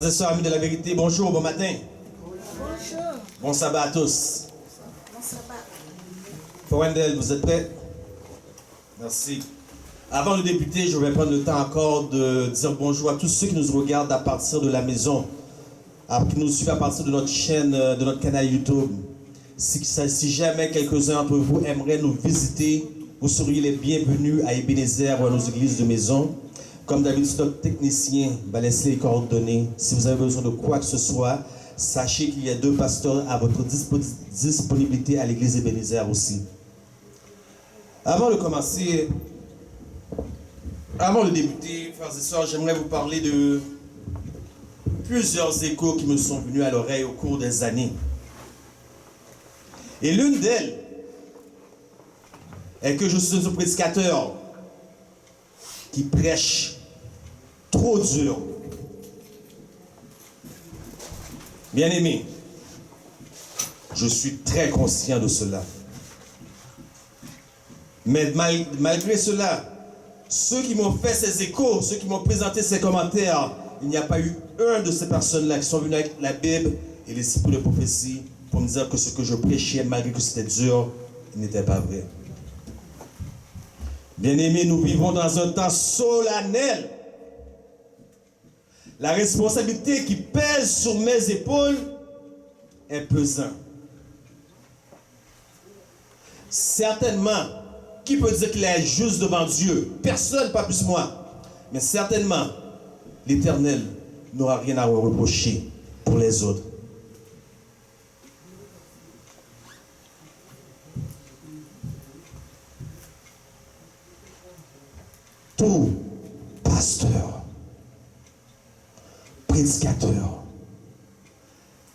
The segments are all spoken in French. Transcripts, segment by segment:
Frères et sœurs, amis de la vérité, bonjour, bon matin. Bonjour. Bon sabbat à tous. Bon sabbat. Wendell, vous êtes prêts? Merci. Avant de débuter, je vais prendre le temps encore de dire bonjour à tous ceux qui nous regardent à partir de la maison, qui nous suivent à partir de notre chaîne, de notre canal YouTube. Si jamais quelques-uns d'entre vous aimeraient nous visiter, vous seriez les bienvenus à Ebenezer ou à nos églises de maison. Comme d'habitude, notre technicien va laisser les coordonnées. Si vous avez besoin de quoi que ce soit, sachez qu'il y a 2 pasteurs à votre disponibilité à l'église Ebenezer aussi. Avant de commencer, avant de débuter, frères et sœurs, j'aimerais vous parler de plusieurs échos qui me sont venus à l'oreille au cours des années. Et l'une d'elles est que je suis un prédicateur qui prêche trop dur. Bien-aimé, je suis très conscient de cela. Mais malgré cela, ceux qui m'ont fait ces échos, ceux qui m'ont présenté ces commentaires, il n'y a pas eu un de ces personnes-là qui sont venues avec la Bible et les disciples de prophétie pour me dire que ce que je prêchais, malgré que c'était dur, n'était pas vrai. Bien-aimés, nous vivons dans un temps solennel. La responsabilité qui pèse sur mes épaules est pesante. Certainement, qui peut dire qu'il est juste devant Dieu? Personne, pas plus moi. Mais certainement, l'Éternel n'aura rien à reprocher pour les autres. Tout pasteur, prédicateur,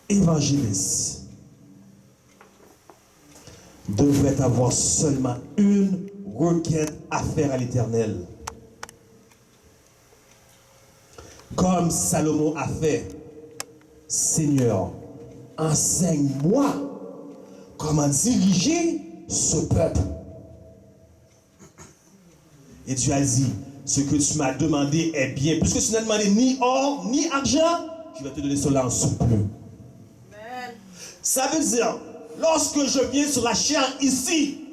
évangéliste devrait avoir seulement une requête à faire à l'Éternel. Comme Salomon a fait, Seigneur, enseigne-moi comment diriger ce peuple. Et Dieu a dit, ce que tu m'as demandé est bien. Puisque tu n'as demandé ni or, ni argent, je vais te donner cela en surplus. Amen. Ça veut dire, lorsque je viens sur la chair ici,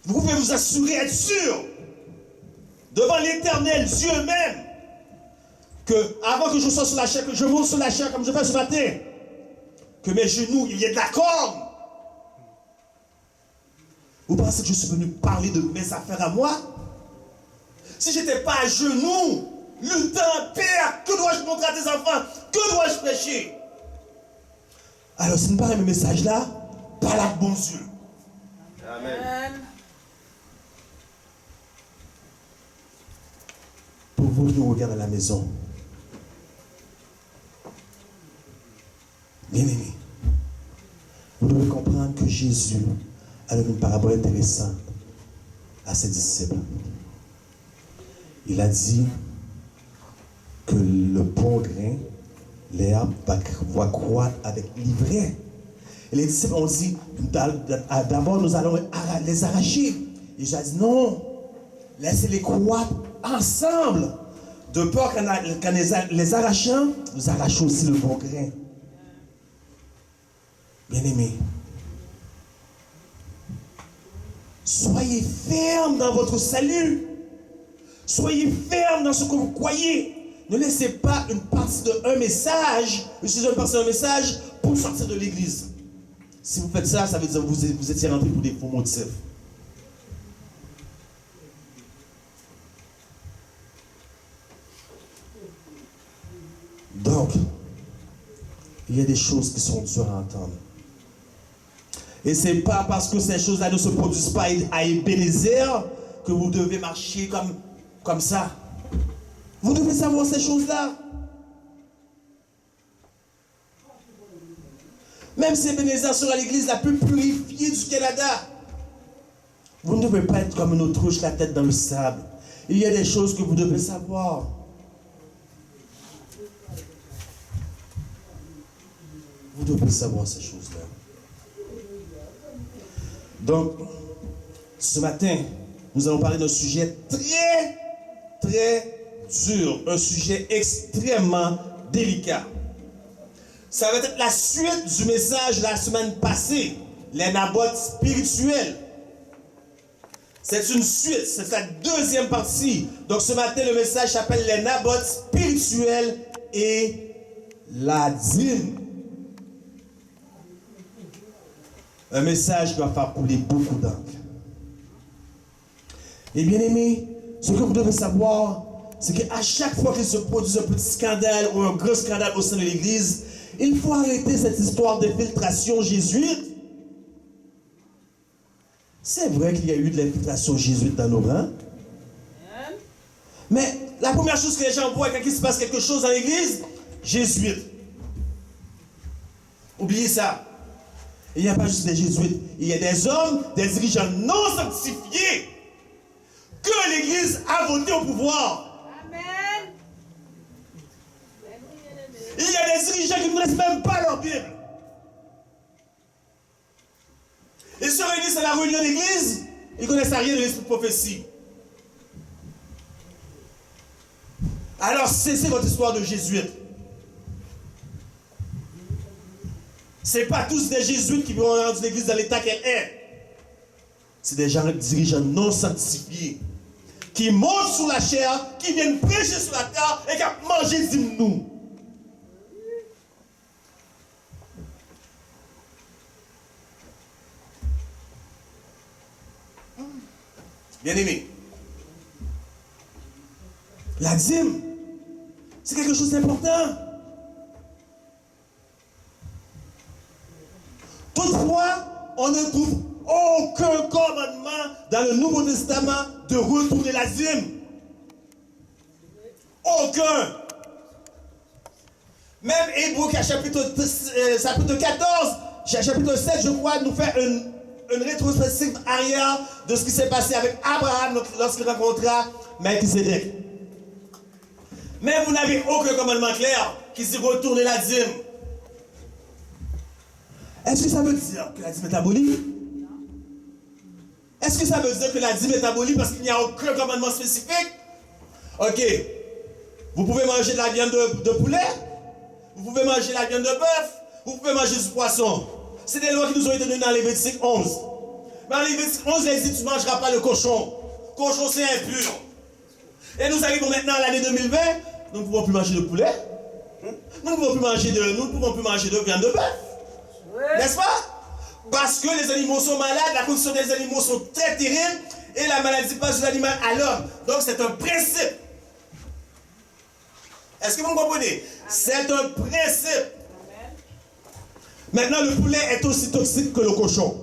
vous pouvez vous assurer, être sûr, devant l'Éternel, Dieu même, que avant que je sois sur la chair, que je monte sur la chair comme je fais ce matin, que mes genoux, il y ait de la corde. Vous pensez que je suis venu parler de mes affaires à moi? Si je n'étais pas à genoux, luttant, Père, que dois-je montrer à tes enfants? Que dois-je prêcher? Alors, si nous parlons de mes messages-là, parle avec bon Dieu. Amen. Pour vous qui nous regardez à la maison, bien-aimés, vous devez comprendre que Jésus a une parabole intéressante à ses disciples. Il a dit que le bon grain, l'herbe va croître avec l'ivraie. Et les disciples ont dit, d'abord nous allons les arracher. Et Jésus a dit, non, laissez-les croître ensemble. De peur qu'en les arrachant, nous arrachons aussi le bon grain. Bien-aimés, soyez fermes dans votre salut. Soyez fermes dans ce que vous croyez. Ne laissez pas une partie d'un message, utiliser une partie d'un message pour sortir de l'église. Si vous faites ça, ça veut dire que vous étiez rentré pour des faux motifs. Donc, il y a des choses qui sont dures à entendre. Et ce n'est pas parce que ces choses-là ne se produisent pas à Ebenezer que vous devez marcher comme ça. Vous devez savoir ces choses-là. Même si Ebenezer sera l'église la plus purifiée du Canada, vous ne devez pas être comme une autruche, la tête dans le sable. Il y a des choses que vous devez savoir. Vous devez savoir ces choses-là. Donc, ce matin, nous allons parler d'un sujet très, très dur, un sujet extrêmement délicat. Ça va être la suite du message de la semaine passée, les nabotes spirituels. C'est une suite, c'est la deuxième partie. Donc ce matin, le message s'appelle les nabotes spirituels et la dîme. Un message qui va faire couler beaucoup d'encre. Et bien aimé, ce que vous devez savoir, c'est qu'à chaque fois qu'il se produit un petit scandale ou un gros scandale au sein de l'Église, il faut arrêter cette histoire de filtration jésuite. C'est vrai qu'il y a eu de l'infiltration jésuite dans nos rangs. Mais la première chose que les gens voient quand il se passe quelque chose dans l'Église, jésuite. Oubliez ça. Il n'y a pas juste des jésuites, il y a des hommes, des dirigeants non sanctifiés que l'Église a voté au pouvoir. Amen. Il y a des dirigeants qui ne connaissent même pas leur Bible. Ils se réunissent à la réunion d'église, ils ne connaissent rien de l'esprit de prophétie. Alors cessez votre histoire de jésuites. Ce n'est pas tous des jésuites qui vont rendre l'église dans l'état qu'elle est. C'est des gens dirigeants non sanctifiés qui montent sur la chair, qui viennent prêcher sur la terre et qui ont mangé d'hymnes. Bien aimé, la dîme, c'est quelque chose d'important. Toutefois, on ne trouve aucun commandement dans le Nouveau Testament de retourner la dîme. Aucun. Même Hébreux, chapitre 14, chapitre 7, je crois, nous fait une rétrospective arrière de ce qui s'est passé avec Abraham lorsqu'il rencontra Melchisédek. Mais vous n'avez aucun commandement clair qui dit retourner la dîme. Est-ce que ça veut dire que la dîme est abolie? Est-ce que ça veut dire que la dîme est abolie parce qu'il n'y a aucun commandement spécifique? Ok. Vous pouvez manger de la viande de poulet, vous pouvez manger de la viande de bœuf, vous pouvez manger du poisson. C'est des lois qui nous ont été données dans Lévitique 11. Mais en Lévitique 11, il dit tu ne mangeras pas le cochon. Cochon, c'est impur. Et nous arrivons maintenant à l'année 2020, nous ne pouvons plus manger de poulet. Nous ne pouvons plus manger de viande de bœuf. N'est-ce pas? Parce que les animaux sont malades, la condition des animaux sont très terribles et la maladie passe de l'animal à l'homme. Donc c'est un principe. Est-ce que vous me comprenez? C'est un principe. Maintenant, le poulet est aussi toxique que le cochon.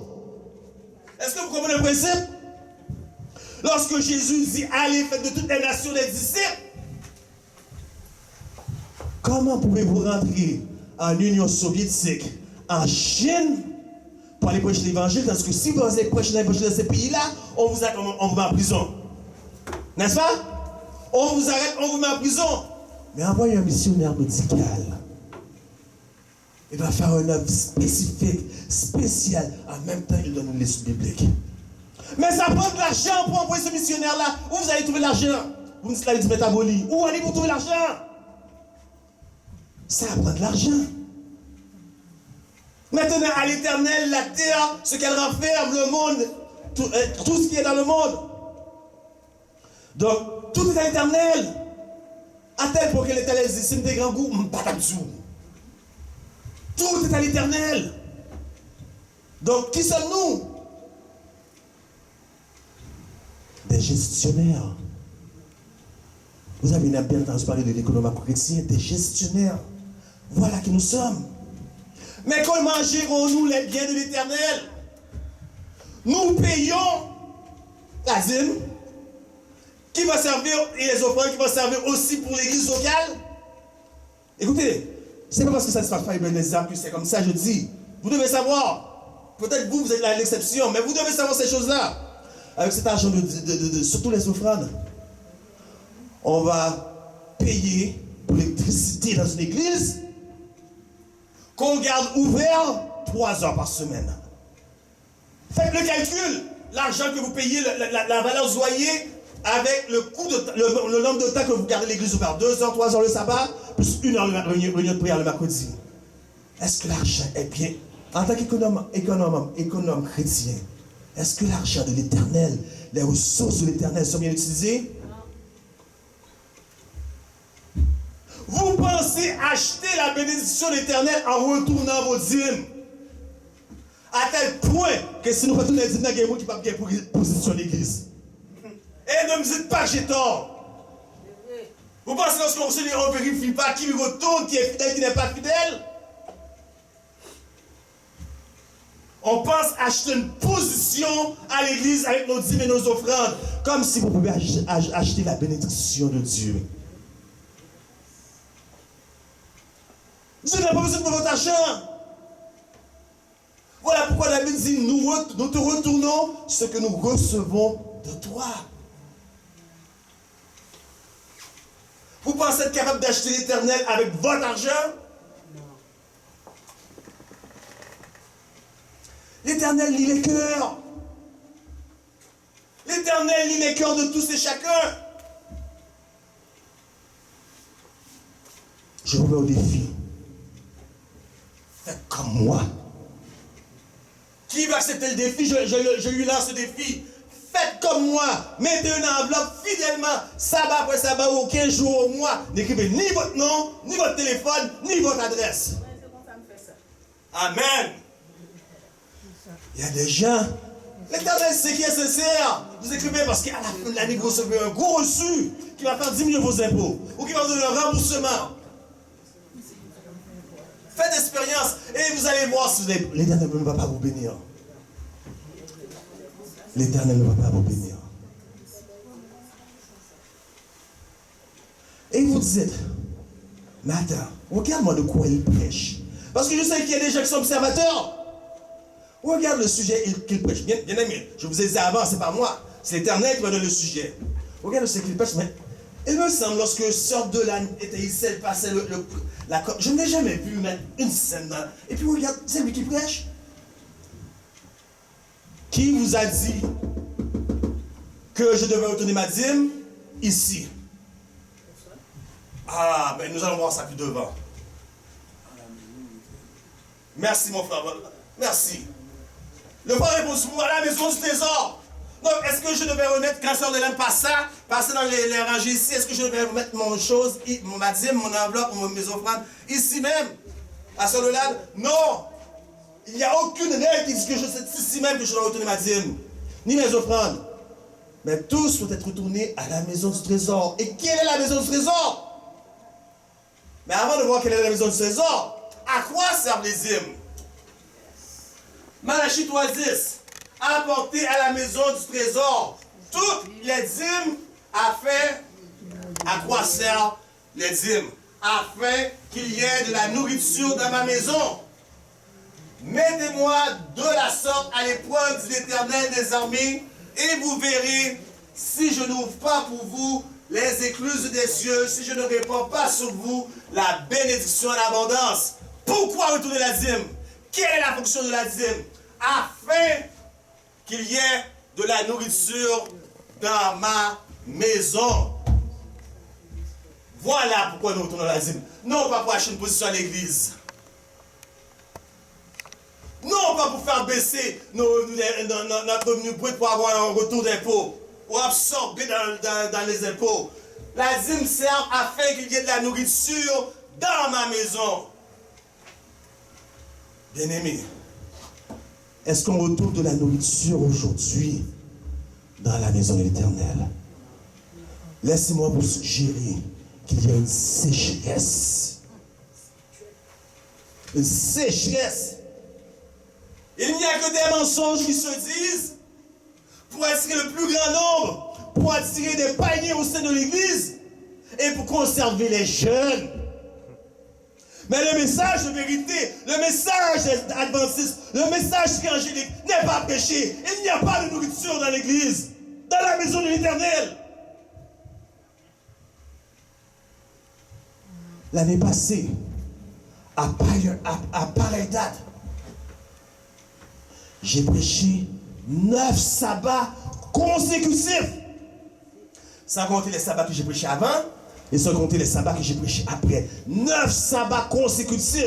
Est-ce que vous comprenez le principe? Lorsque Jésus dit allez, faites de toutes les nations des disciples, comment pouvez-vous rentrer en Union soviétique, en Chine, pour aller prêcher l'évangile, parce que si vous allez prêcher l'évangile dans ces pays-là, on vous met en prison. N'est-ce pas? On vous arrête, on vous met en prison. Mais envoyez un missionnaire médical. Il va faire une œuvre spécifique, spéciale. En même temps, il donne une leçon biblique. Mais ça prend de l'argent pour envoyer ce missionnaire-là. Où vous allez trouver l'argent? Vous me dites la dîme est abolie. Où allez-vous trouver l'argent? Ça prend de l'argent. Maintenant, à l'éternel, la terre, ce qu'elle renferme, le monde, tout ce qui est dans le monde. Donc, tout est à l'éternel. À tel point que l'éternel dit, si des grands goûts, tout est à l'éternel. Donc, qui sommes-nous? Des gestionnaires. Vous avez bien entendu parler de l'économie chrétienne, des gestionnaires. Voilà qui nous sommes. Mais comment mangerons-nous les biens de l'éternel? Nous payons la dîme qui va servir, et les offrandes qui vont servir aussi pour l'église locale. Écoutez, c'est pas parce que ça ne se passe pas que c'est comme ça, je dis. Vous devez savoir. Peut-être vous êtes l'exception, mais vous devez savoir ces choses-là. Avec cet argent, surtout les offrandes, on va payer pour l'électricité dans une église qu'on garde ouvert 3 heures par semaine. Faites le calcul. L'argent que vous payez, la valeur du loyer, avec le nombre de temps que vous gardez l'église ouverte. 2 heures, 3 heures le sabbat, plus 1 heure de réunion de prière le mercredi. Est-ce que l'argent est bien? En tant qu'économe chrétien, est-ce que l'argent de l'Éternel, les ressources de l'Éternel sont bien utilisées? Vous pensez acheter la bénédiction de l'Éternel en retournant vos dîmes? À tel point que si nous retournons les dîmes, il y a des gens qui ne peuvent pas position l'église. Et ne me dites pas que j'ai tort. Vous pensez que lorsqu'on ne vérifie pas qui retourne, qui est fidèle, qui n'est pas fidèle? On pense acheter une position à l'église avec nos dîmes et nos offrandes, comme si vous pouviez acheter la bénédiction de Dieu. Dieu n'a pas besoin de votre argent. Voilà pourquoi la Bible dit, nous te retournons ce que nous recevons de toi. Vous pensez être capable d'acheter l'Éternel avec votre argent? L'Éternel lit les cœurs. L'Éternel lit les cœurs de tous et chacun. Je vous mets au défi. Faites comme moi. Qui va accepter le défi? Je lui lance le défi. Faites comme moi. Mettez une enveloppe fidèlement, sabbat après sabbat ou 15 jours au mois. N'écrivez ni votre nom, ni votre téléphone, ni votre adresse. Amen. Il y a des gens, l'Éternel sait qui est sincère. Vous écrivez parce qu'à la fin de l'année, vous recevez un gros reçu qui va faire diminuer vos impôts ou qui va vous donner un remboursement. Faites l'expérience et vous allez voir si l'Éternel ne va pas vous bénir. L'Éternel ne va pas vous bénir. Et vous dites, mais attends, regarde-moi de quoi il prêche. Parce que je sais qu'il y a des gens qui sont observateurs. Regarde le sujet qu'il prêche. Bien aimé, je vous ai dit avant, c'est pas moi. C'est l'Éternel qui va donner le sujet. Regarde ce qu'il prêche, mais il me semble, lorsque Sœur de l'âne était ici, elle passait je ne l'ai jamais vu mettre une scène dans. Et puis regarde, c'est lui qui prêche. Qui vous a dit que je devais retourner ma dîme? Ici. Ah, ben nous allons voir ça plus devant. Merci mon frère. Merci. Le frère répond, moi à la maison du trésor. Donc, est-ce que je devais remettre, quand Sœur de l'âne passer dans les rangées ici, est-ce que je devais remettre ma dîme, mon enveloppe, mes offrandes, ici même, à Sœur de l'âne? Non. Il n'y a aucune règle qui dit que c'est ici même que je dois retourner ma dîme, ni mes offrandes. Mais tous doivent être retournés à la maison du trésor. Et quelle est la maison du trésor? Mais avant de voir quelle est la maison du trésor, à quoi servent les dîmes? Malachie 3:10. Apporter à la maison du trésor toutes les dîmes afin, à quoi servent les dîmes? Afin qu'il y ait de la nourriture dans ma maison. Mettez-moi de la sorte à l'épreuve de l'Éternel des armées, et vous verrez si je n'ouvre pas pour vous les écluses des cieux, si je ne répands pas sur vous la bénédiction en abondance. Pourquoi retourner la dîme? Quelle est la fonction de la dîme? Afin qu'il y ait de la nourriture dans ma maison. Voilà pourquoi nous retournons la dîme. Non pas pour acheter une position à l'église. Non pas pour faire baisser notre revenu brut pour avoir un retour d'impôt ou absorber dans les impôts. La dîme sert afin qu'il y ait de la nourriture dans ma maison. Bien-aimés, est-ce qu'on retrouve de la nourriture aujourd'hui dans la maison de l'Éternel? Laissez-moi vous suggérer qu'il y a une sécheresse. Une sécheresse. Il n'y a que des mensonges qui se disent pour attirer le plus grand nombre, pour attirer des paniers au sein de l'Église et pour conserver les jeunes. Mais le message de vérité, le message adventiste, le message évangélique n'est pas prêché. Il n'y a pas de nourriture dans l'église, dans la maison de l'Éternel. L'année passée, à pareille date, j'ai prêché 9 sabbats consécutifs. Sans compter les sabbats que j'ai prêchés avant et sans compter les sabbats que j'ai prêchés après. 9 sabbats consécutifs.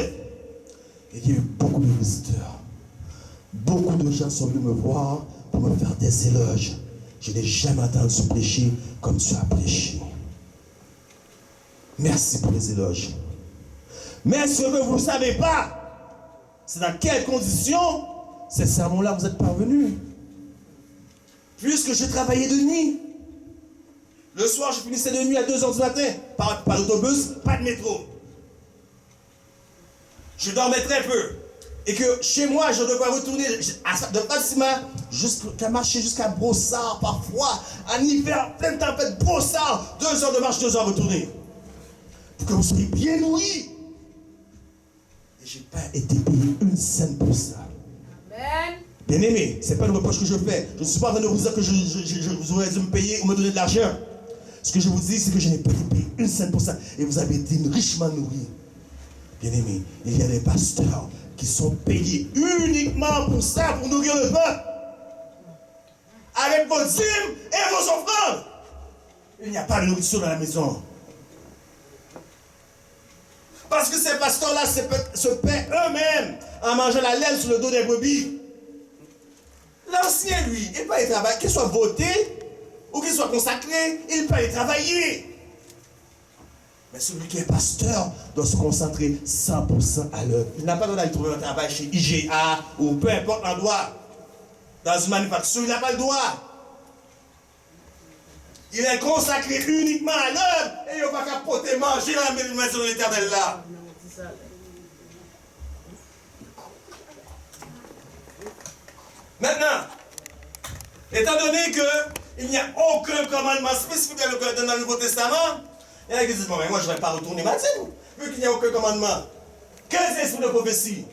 Et il y a eu beaucoup de visiteurs. Beaucoup de gens sont venus me voir pour me faire des éloges. Je n'ai jamais entendu prêcher comme tu as prêché. Merci pour les éloges. Mais ce que vous ne savez pas, c'est dans quelles conditions ces sermons-là vous êtes parvenus. Puisque je travaillais de nuit. Le soir, je finissais de nuit à 2h du matin. Pas d'autobus, pas de métro. Je dormais très peu. Et que chez moi, je devais retourner de Fatima jusqu'à marcher jusqu'à Brossard parfois. En hiver, pleine tempête, Brossard. 2 heures de marche, 2 heures retourner. Pour que vous soyez bien nourris. Et je n'ai pas été payé une scène pour ça. Amen. Bien aimé, ce n'est pas le reproche que je fais. Je ne suis pas en train de vous dire que vous aurez dû me payer ou me donner de l'argent. Ce que je vous dis, c'est que je n'ai pas été payé une scène pour ça. Et vous avez été richement nourris. Bien aimé, il y a des pasteurs qui sont payés uniquement pour ça, pour nourrir le peuple. Avec vos dîmes et vos offrandes. Il n'y a pas de nourriture dans la maison. Parce que ces pasteurs-là se paient eux-mêmes en mangeant la laine sur le dos des brebis. L'ancien, lui, il peut y travailler, qu'il soit voté ou qu'il soit consacré, il peut y travailler. Mais celui qui est pasteur doit se concentrer 100% à l'œuvre. Il n'a pas le droit d'aller trouver un travail chez IGA ou peu importe l'endroit. Dans une manufacture, il n'a pas le droit. Il est consacré uniquement à l'œuvre et il n'a pas qu'à porter manger dans la maison de l'Éternel là. Maintenant, étant donné qu'il n'y a aucun commandement spécifique dans le Nouveau Testament, il y en a qui disent, bon, mais moi je ne vais pas retourner ma dîme, vu qu'il n'y a aucun commandement. Quels esprits de prophétie?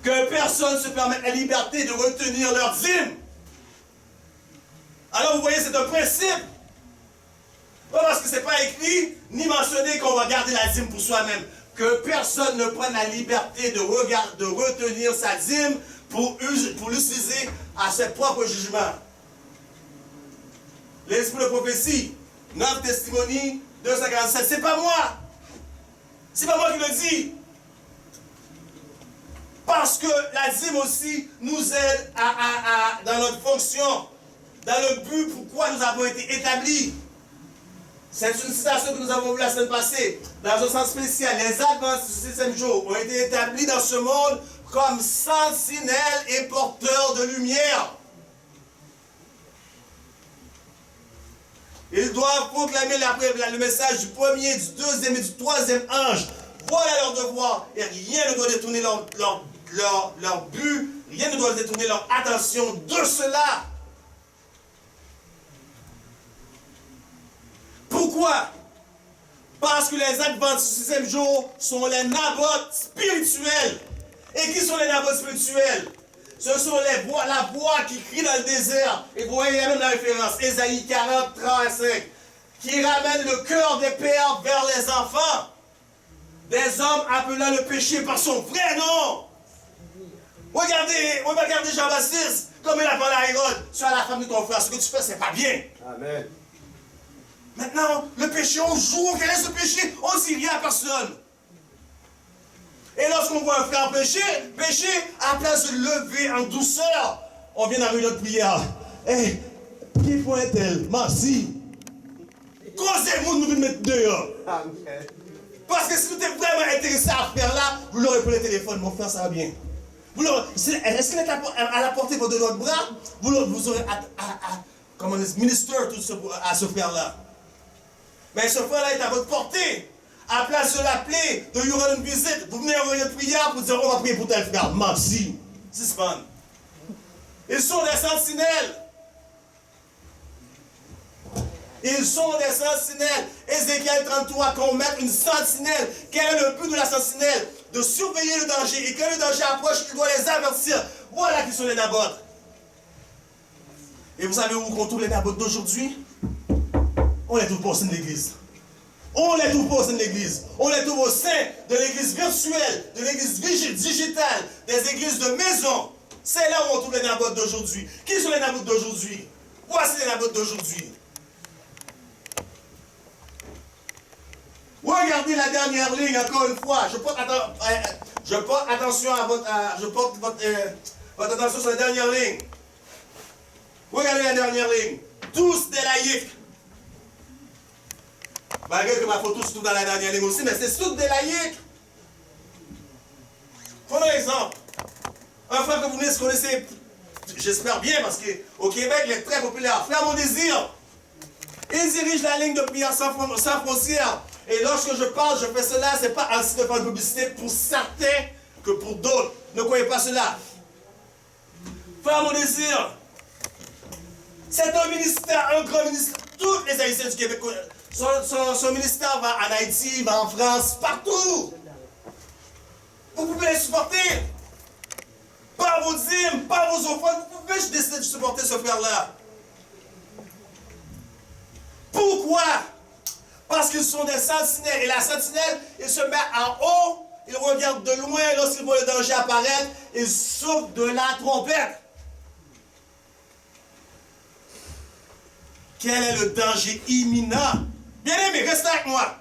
Que personne ne se permette la liberté de retenir leur dîme. Alors vous voyez, c'est un principe. Pas parce que ce n'est pas écrit, ni mentionné qu'on va garder la dîme pour soi-même. Que personne ne prenne la liberté de retenir sa dîme pour l'utiliser à ses propres jugements. L'esprit de prophétie, 9 Testimonies, 247, c'est pas moi. C'est pas moi qui le dis. Parce que la dîme aussi nous aide dans notre fonction, dans le but pourquoi nous avons été établis. C'est une citation que nous avons vue la semaine passée. Dans un sens spécial, les adventistes du 6e jour ont été établis dans ce monde comme sentinelles et porteurs de lumière. Ils doivent proclamer le message du premier, du deuxième et du troisième ange. Voilà leur devoir. Et rien ne doit détourner leur but, rien ne doit détourner leur attention de cela. Pourquoi? Parce que les adventistes du 6e jour sont les nabotes spirituels. Et qui sont les nabotes spirituels? Ce sont la voix qui crie dans le désert. Et vous voyez même la référence, Ésaïe 40, 35, qui ramène le cœur des pères vers les enfants. Des hommes appelant le péché par son vrai nom. Regardez Jean-Baptiste, comme il a parlé à Hérode. Tu as la femme de ton frère, ce que tu fais, c'est pas bien. Amen. Maintenant, le péché, on joue, quel est ce péché? On ne dit rien à personne. Et lorsqu'on voit un frère pécher, à la place de lever en douceur, on vient dans la réunion de prière. Hey, priez pour un tel, merci. Causez-vous de nous mettre dehors. Amen. Parce que si vous êtes vraiment intéressé à faire là, vous l'aurez pris le téléphone, mon frère, ça va bien. Est-ce qu'il est à la portée de votre bras? Vous aurez comment on dit, minister à ce frère-là. Mais ce frère-là est à votre portée. À la place de l'appeler, de lui rendre une visite, vous venez envoyer une prière pour dire on va prier pour tel frère. Merci. C'est fun. Ils sont des sentinelles. Ils sont des sentinelles. Ézéchiel 33, qu'on mette une sentinelle. Quel est le but de la sentinelle? De surveiller le danger. Et quand le danger approche, il doit les avertir. Voilà qui sont les nabotes. Et vous savez où on trouve les nabotes d'aujourd'hui? On les trouve pas au sein de l'église. On les trouve pas au sein de l'église. On les trouve au sein de l'église virtuelle, de l'église digitale, des églises de maison. C'est là où on trouve les nabotes d'aujourd'hui. Qui sont les nabotes d'aujourd'hui? Voici les nabotes d'aujourd'hui. Regardez la dernière ligne encore une fois. Je porte attention à votre attention sur la dernière ligne. Regardez la dernière ligne. Tous des laïcs. Malgré que ma photo se trouve dans la dernière ligne aussi, mais c'est tous des laïcs. Prenons un exemple. Un frère que vous connaissez, j'espère bien, parce qu'au Québec, il est très populaire. Frère Mon Désir. Il dirige la ligne de prière sans frontières. Et lorsque je parle, je fais cela, ce n'est pas ainsi de faire de publicité pour certains que pour d'autres. Ne croyez pas cela. Frère Mon Désir, c'est un ministère, un grand ministère. Tous les Haïtiens du Québec, son ministère va en Haïti, va en France, partout. Vous pouvez les supporter. Par vos dîmes, par vos offrandes, vous pouvez décider de supporter ce frère-là. Pourquoi? Parce qu'ils sont des sentinelles. Et la sentinelle, il se met en haut, il regarde de loin, lorsqu'il voit le danger apparaître, il souffle de la trompette. Quel est le danger imminent? Bien-aimé, restez avec moi.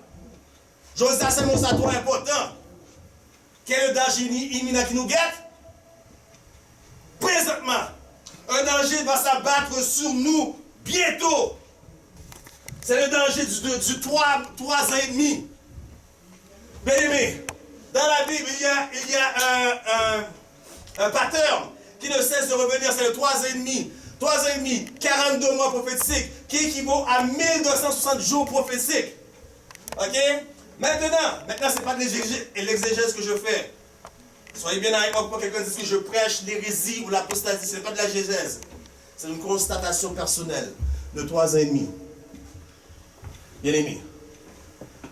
J'ose dire, c'est mon trop important. Quel est le danger imminent qui nous guette? Présentement, un danger va s'abattre sur nous bientôt. C'est le danger du 3 ans et demi. Bien-aimé, dans la Bible, il y a un pattern qui ne cesse de revenir, c'est le 3 ans et demi. 3 ans et demi, 42 mois prophétiques, qui équivaut à 1260 jours prophétiques. Ok? Maintenant, ce n'est pas de l'exégèse que je fais. Soyez bien avec moi pour pas quelqu'un dise que je prêche l'hérésie ou l'apostasie. Ce n'est pas de la l'exégèse. C'est une constatation personnelle de 3 ans et demi. Bien aimé.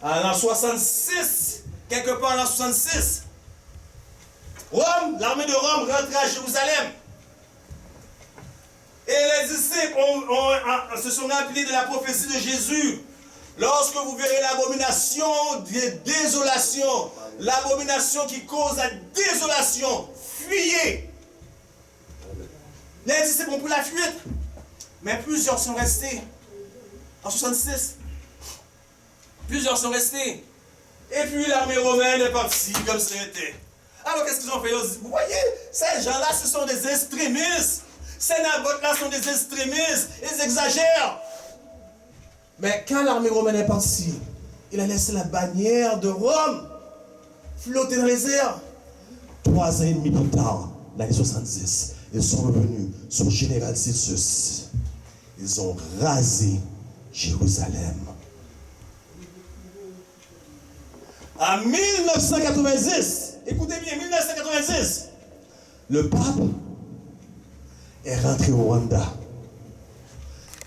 En l'an 66, quelque part en l'an 66, l'armée de Rome rentre à Jérusalem. Et les disciples se sont remplis de la prophétie de Jésus. Lorsque vous verrez l'abomination des désolations, l'abomination qui cause la désolation, fuyez. Les disciples ont pris la fuite, mais plusieurs sont restés. En 66, plusieurs sont restés. Et puis l'armée romaine est partie comme c'était. Alors qu'est-ce qu'ils ont fait? Vous voyez, ces gens-là, ce sont des extrémistes. Ces nabotes-là sont des extrémistes. Ils exagèrent. Mais quand l'armée romaine est partie, il a laissé la bannière de Rome flotter dans les airs. 3 ans et demi plus tard, l'année 70, ils sont revenus sur Général Titus. Ils ont rasé Jérusalem. En 1990, écoutez bien, 1990, le pape est rentré au Rwanda.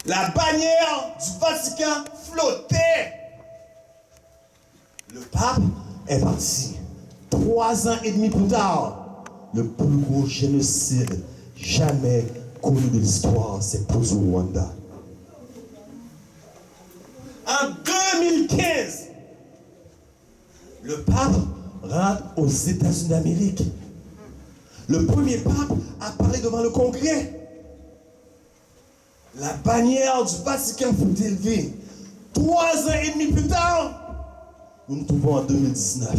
La bannière du Vatican flottait. Le pape est parti. 3 ans et demi plus tard, le plus gros génocide jamais connu de l'histoire s'est posé au Rwanda. En 2015, le pape rentre aux États-Unis d'Amérique. Le premier pape a parlé devant le Congrès. La bannière du Vatican fut élevée. 3 ans et demi plus tard, nous nous trouvons en 2019.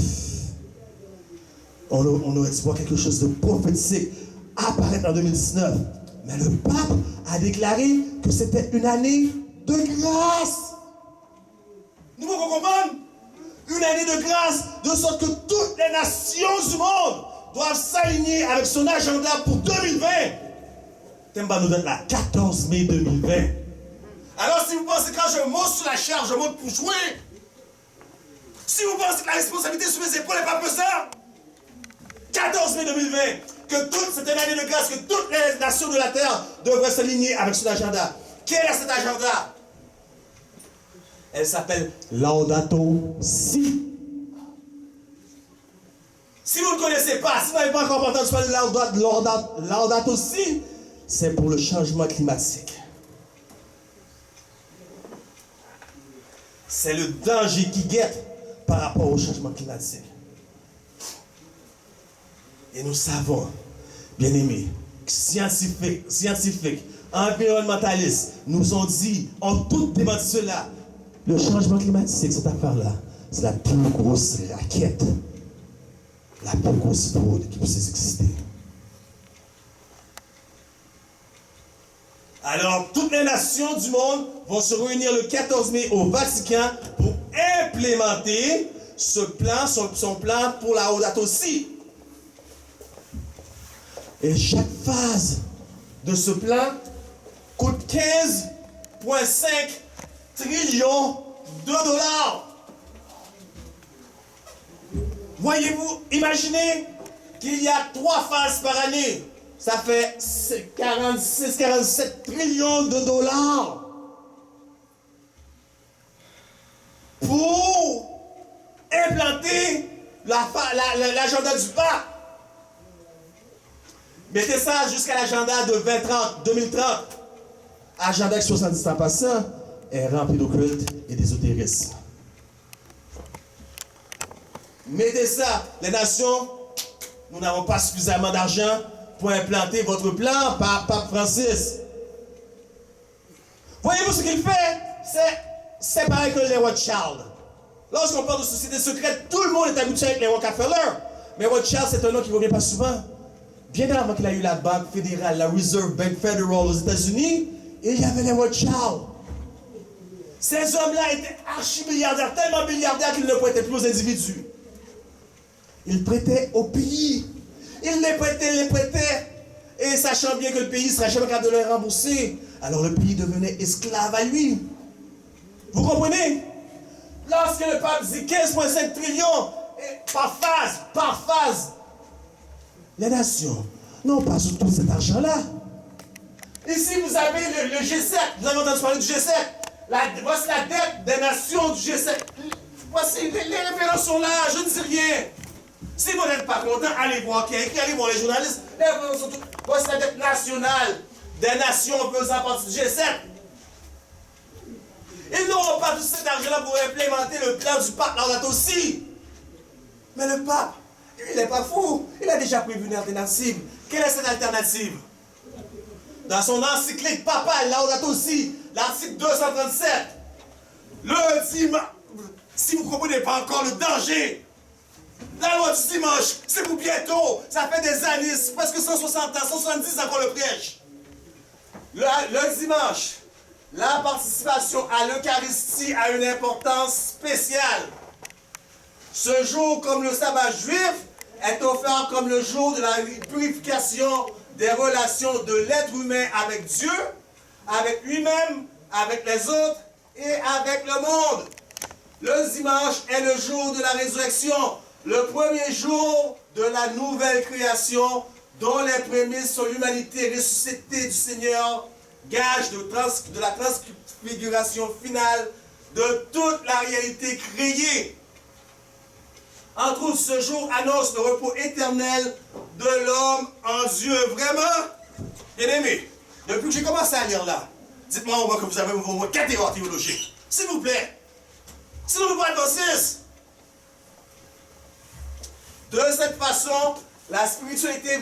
On aurait dû voir quelque chose de prophétique apparaître en 2019. Mais le pape a déclaré que c'était une année de grâce. Nous pouvons comprendre? Une année de grâce, de sorte que toutes les nations du monde doivent s'aligner avec son agenda pour 2020. Temba nous donne la 14 mai 2020. Alors si vous pensez que quand je monte sur la chair, je monte pour jouer. Si vous pensez que la responsabilité sur mes épaules n'est pas pesante, 14 mai 2020, que toute cette année de grâce, que toutes les nations de la terre devraient s'aligner avec son agenda. Quel est cet agenda? Elle s'appelle Laudato Si. Si vous ne connaissez pas, si vous n'avez pas encore entendu parler de Laudato Si, c'est pour le changement climatique. C'est le danger qui guette par rapport au changement climatique. Et nous savons, bien aimés, scientifiques, environnementalistes nous ont dit, ont tous démenti cela. Le changement climatique, cette affaire-là, c'est la plus grosse raquette, la plus grosse fraude qui puisse exister. Alors, toutes les nations du monde vont se réunir le 14 mai au Vatican pour implémenter ce plan, son plan pour la Laudato Si. Et chaque phase De ce plan coûte 15,5 trillions de dollars. Voyez-vous, imaginez qu'il y a 3 phases par année. Ça fait 46-47 trillions de dollars pour implanter l'agenda du pape. Mettez ça jusqu'à l'agenda de 2030. agenda qui 70 ans passant est rempli d'occulte et d'ésotérisme. Mettez ça, les nations, nous n'avons pas suffisamment d'argent pour implanter votre plan par Pape Francis. Voyez-vous ce qu'il fait? C'est pareil que les Rothschild. Lorsqu'on parle de société secrète, tout le monde est habitué avec les Rockefeller. Mais Rothschild, c'est un nom qui ne revient pas souvent. Bien avant qu'il a eu la Banque fédérale, la Reserve Bank Federal aux États-Unis, et il y avait les Rothschild. Ces hommes-là étaient archi-milliardaires, tellement milliardaires qu'ils ne prêtaient plus aux individus. Ils prêtaient au pays. Ils les prêtaient. Et sachant bien que le pays ne serait jamais capable de les rembourser, alors le pays devenait esclave à lui. Vous comprenez? Lorsque le pape dit 15,5 trillions, par phase, Les nations n'ont pas tout cet argent-là. ici vous avez le G7, vous avez entendu parler du G7. Voici la dette des nations du G7. Voici, les références sont là, je ne dis rien. Si vous n'êtes pas content, allez voir qui a écrit, allez voir les journalistes. Les références sont toutes. Voici la dette nationale des nations faisant partie du G7. Ils n'auront pas tout cet argent-là pour implémenter le plan du pape Laudato Si. Mais le pape, il n'est pas fou. Il a déjà prévu une alternative. Quelle est cette alternative? Dans son encyclique papale Laudato Si, l'article 237, le dimanche, si vous ne comprenez pas encore le danger, la loi du dimanche, c'est pour bientôt. Ça fait des années, presque 160 ans, 170 ans qu'on le prêche. Le dimanche, la participation à l'Eucharistie a une importance spéciale. Ce jour, comme le sabbat juif, est offert comme le jour de la purification des relations de l'être humain avec Dieu, avec lui-même, avec les autres et avec le monde. Le dimanche est le jour de la résurrection, le premier jour de la nouvelle création dont les prémices sont l'humanité ressuscitée du Seigneur, gage de la transfiguration finale de toute la réalité créée. Entre autres, ce jour annonce le repos éternel de l'homme en Dieu. Vraiment, bien aimé, depuis que j'ai commencé à lire là, dites-moi au moins que vous avez au moins 4 erreurs théologiques. S'il vous plaît. Sinon, vous pouvez être 6. De cette façon, la spiritualité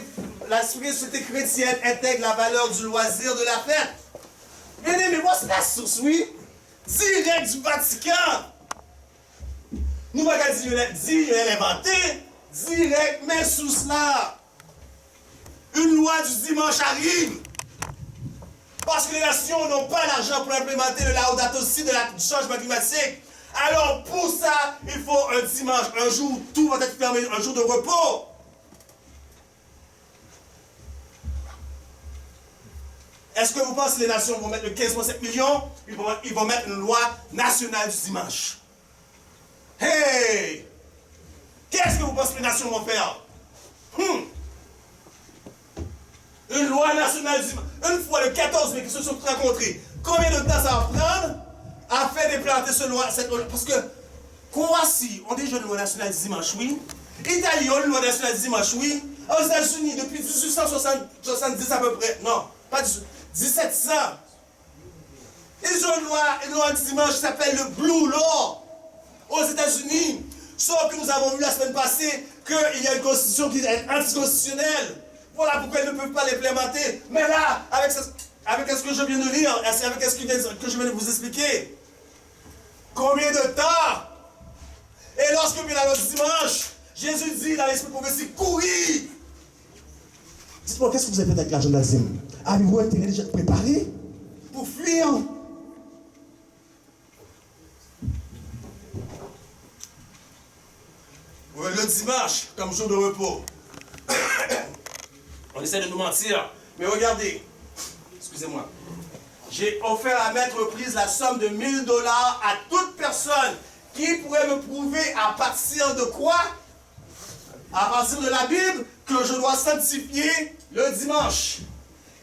chrétienne intègre la valeur du loisir de la fête. Bien aimé, voici la source, oui. Direct du Vatican. Nous ne pouvons pas dire l'inventer. Direct, mais sous cela. Une loi du dimanche arrive. Parce que les nations n'ont pas l'argent pour implémenter le Laudato Si du changement climatique. Alors pour ça, il faut un dimanche, un jour où tout va être fermé, un jour de repos. Est-ce que vous pensez que les nations vont mettre le 15,7 millions? Ils vont mettre une loi nationale du dimanche. Hey! Qu'est-ce que vous pensez que les nations vont faire? Une loi nationale du dimanche. Une fois le 14 mai qui se sont rencontrés, combien de temps ça va prendre à faire déplanter cette loi? Parce que Croatie ont déjà une loi nationale du dimanche, oui. Italie a une loi nationale du dimanche, oui. Aux États-Unis, depuis 1870 à peu près, non, pas 1700. Ils ont une loi du dimanche qui s'appelle le Blue Law aux États-Unis. Sauf que nous avons vu la semaine passée qu'il y a une constitution qui est anticonstitutionnelle. Voilà pourquoi ils ne peuvent pas l'implémenter. Mais là, avec ce que je viens de lire, avec ce que je viens de vous expliquer, combien de temps Et lorsque vient alors dimanche, Jésus dit dans l'esprit prophétique, courir. Dites-moi, qu'est-ce que vous avez fait avec l'agenda Zim? Avez-vous été déjà préparé pour fuir? Le dimanche, comme jour de repos. On essaie de nous mentir. Mais regardez, excusez-moi. J'ai offert à Maître Prise la somme de 1 000 $ à toute personne qui pourrait me prouver à partir de quoi? À partir de la Bible, que je dois sanctifier le dimanche.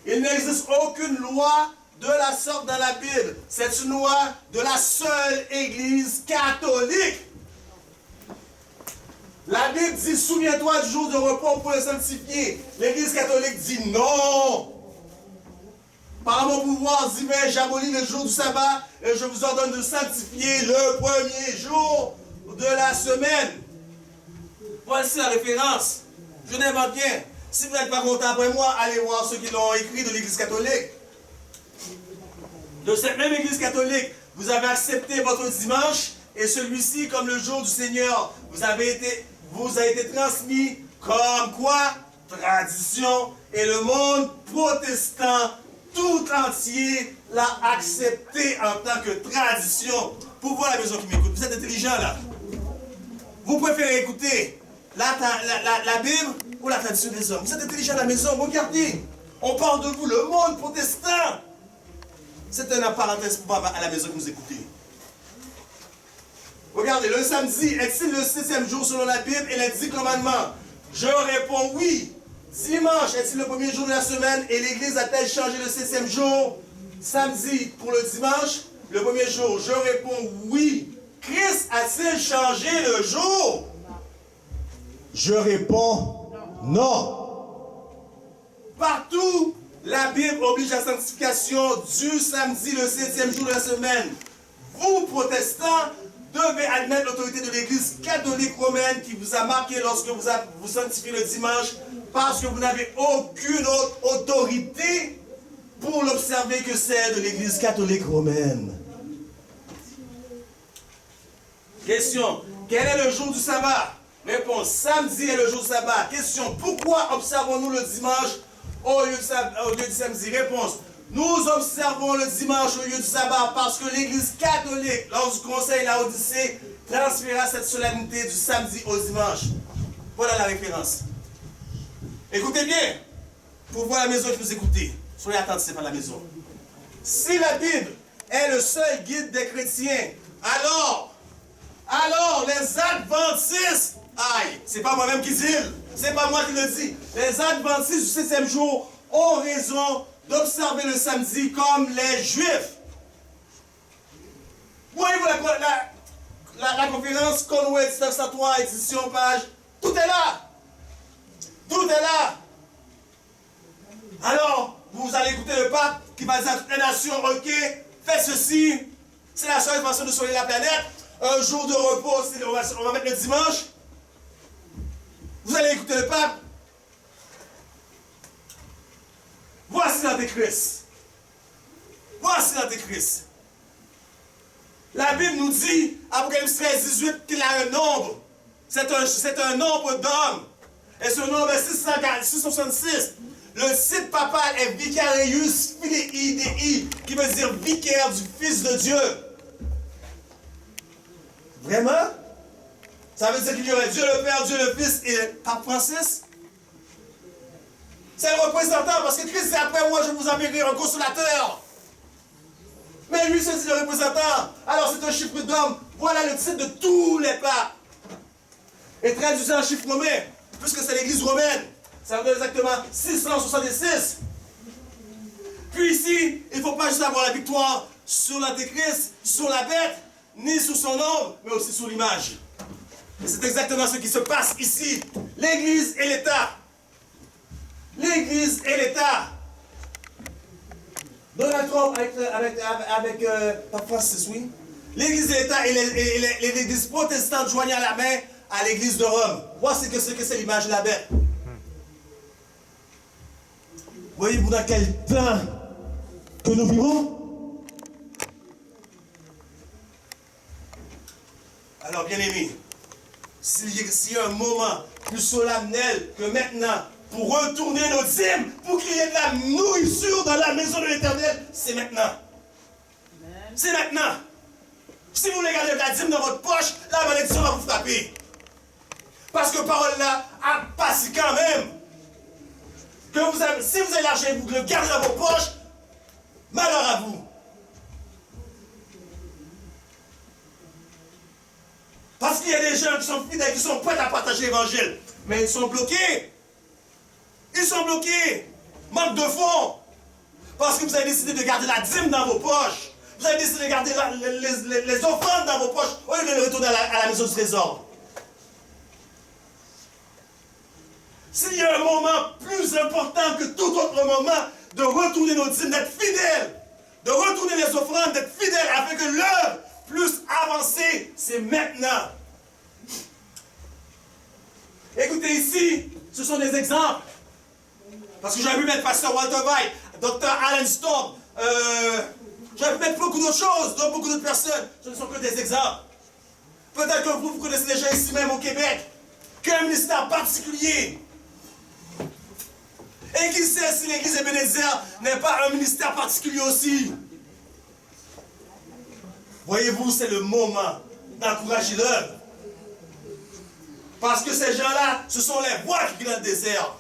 Il n'existe aucune loi de la sorte dans la Bible. C'est une loi de la seule Église catholique. La Bible dit, souviens-toi du jour de repos pour le sanctifier. L'Église catholique dit non. Par mon pouvoir divin, j'abolis le jour du sabbat et je vous ordonne de sanctifier le premier jour de la semaine. Voici la référence. Je n'invente rien. Si vous n'êtes pas content après moi, allez voir ceux qui l'ont écrit de l'Église catholique. De cette même Église catholique, vous avez accepté votre dimanche et celui-ci comme le jour du Seigneur vous a été transmis comme quoi? Tradition. Et le monde protestant tout entier l'a accepté en tant que tradition. Pour voir la maison qui m'écoute, vous êtes intelligent là. Vous préférez écouter la Bible ou la tradition des hommes? Vous êtes intelligent à la maison, regardez. On parle de vous, le monde protestant. C'est un parenthèse pour à la maison que vous écoutez. Regardez, le samedi est-il le 7e jour selon la Bible et les 10 commandements? Je réponds oui. Dimanche est-il le premier jour de la semaine et l'Église a-t-elle changé le 7e jour? Samedi pour le dimanche, le premier jour. Je réponds oui. Christ a-t-il changé le jour? Je réponds non. Partout, la Bible oblige à la sanctification du samedi, le 7e jour de la semaine. Vous, protestants, devez admettre l'autorité de l'Église catholique romaine qui vous a marqué lorsque vous sanctifiez le dimanche, parce que vous n'avez aucune autre autorité pour l'observer que celle de l'Église catholique romaine. Question, quel est le jour du sabbat? Réponse, samedi est le jour du sabbat. Question, pourquoi observons-nous le dimanche au lieu du samedi? Réponse, nous observons le dimanche au lieu du sabbat parce que l'Église catholique, lors du conseil Laodicée, transféra cette solennité du samedi au dimanche. Voilà la référence. Écoutez bien, pour voir la maison que vous écoutez, soyez attentifs à la maison. Si la Bible est le seul guide des chrétiens, alors les adventistes, aïe, c'est pas moi-même qui dis, c'est pas moi qui le dis, les adventistes du 7e jour ont raison d'observer le samedi comme les Juifs. Voyez-vous la conférence Conway 1903, édition page, tout est là. Tout est là. Alors, vous allez écouter le pape qui va dire à toutes les nations, ok, faites ceci, c'est la seule façon de soigner la planète. Un jour de repos, on va mettre le dimanche. Vous allez écouter le pape. Voici l'Antéchrist. Voici l'Antéchrist. La Bible nous dit, Apocalypse 13, 18, qu'il a un nombre. C'est un nombre d'hommes. Et ce nombre est 666. Le titre papal est Vicarius Filii Dei, qui veut dire vicaire du Fils de Dieu. Vraiment? Ça veut dire qu'il y aurait Dieu le Père, Dieu le Fils et Pape Francis? C'est le représentant, parce que Christ dit après moi, je vous enverrai un consolateur. Mais lui, c'est le représentant. Alors c'est un chiffre d'homme. Voilà le titre de tous les papes. Et traduisé en chiffre romain, puisque c'est l'église romaine. Ça veut dire exactement 666. Puis ici, il ne faut pas juste avoir la victoire sur l'Antéchrist, sur la bête, ni sur son nombre, mais aussi sur l'image. Et c'est exactement ce qui se passe ici. L'église et l'État. L'église et l'État. Donald Trump avec Pape Francis, oui. L'église et l'État et l'église protestante joignant la main à l'église de Rome. Voici ce que c'est l'image de la bête. Voyez-vous dans quel temps que nous vivons? Alors, bien aimés, s'il y a un moment plus solennel que maintenant pour retourner nos dîmes, pour qu'il y ait de la nourriture dans la maison de l'Éternel, c'est maintenant. C'est maintenant. Si vous voulez garder de la dîme dans votre poche, la malédiction va vous frapper. Parce que parole là a passé quand même. Que si vous avez l'argent et vous le gardez dans vos poches, malheur à vous. Parce qu'il y a des gens qui sont fidèles, qui sont prêts à partager l'évangile. Mais ils sont bloqués. Ils sont bloqués. Manque de fonds. Parce que vous avez décidé de garder la dîme dans vos poches. Vous avez décidé de garder les offrandes dans vos poches au lieu de les retourner à la maison du trésor. S'il y a un moment plus important que tout autre moment de retourner nos dîmes, d'être fidèles, de retourner les offrandes, d'être fidèles afin que l'œuvre plus avancée, c'est maintenant. Écoutez ici, ce sont des exemples. Parce que j'aurais pu mettre Pasteur Walter White, Dr. Alan Storm, j'aurais pu mettre beaucoup d'autres choses, donc beaucoup d'autres personnes. Ce ne sont que des exemples. Peut-être que vous connaissez déjà ici même au Québec qu'un ministère particulier. Et qui sait si l'église Ebenezer n'est pas un ministère particulier aussi. Voyez-vous, c'est le moment d'encourager l'œuvre. Parce que ces gens-là, ce sont les voix qui crient dans le désert.